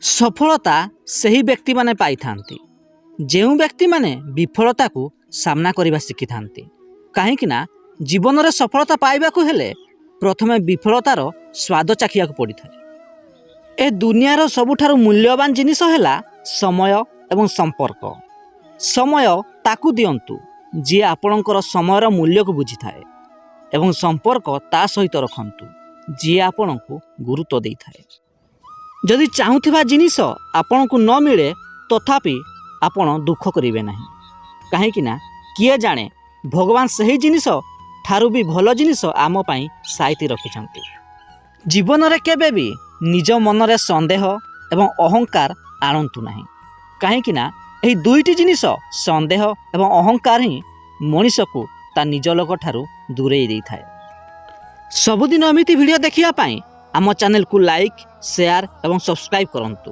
सफलता सही व्यक्ति माने पाई थांती जेउ व्यक्ति माने विफलता को सामना करने शिखि थांती। कहीं जीवन में सफलता पाइबा को हेले प्रथमे विफलतार स्वाद चाखिया पड़ी थाए। ए दुनियार सबुठारु मूल्यवान जिनिस है समय एवं संपर्क। समय ताकू दियंतु जी आपणकर समयर मूल्य को बुझी थाए एवं संपर्क ता सहित रखंतु जी आपण को गुरुत्व दे थाए। जदि चाहूथिबा जिनिस आपण को न मिले तथापि आपण दुख करिवे नहीं, कहीं किए जाने भगवान सही जिनिस ठारू भी भल जिनिस आम पाई साइती रखिछंती। जीवन रे केबे भी निज मन रे संदेह एवं अहंकार आणंतु नहीं, कहीं एही दुईटी जिनिस संदेह एवं अहंकार ही मनीष को ता निज लोक ठारू दूरेई देई थाए। सबुदिन एमिति वीडियो देखिया पाई आम चैनल को लाइक शेयर एवं सब्सक्राइब करंतु।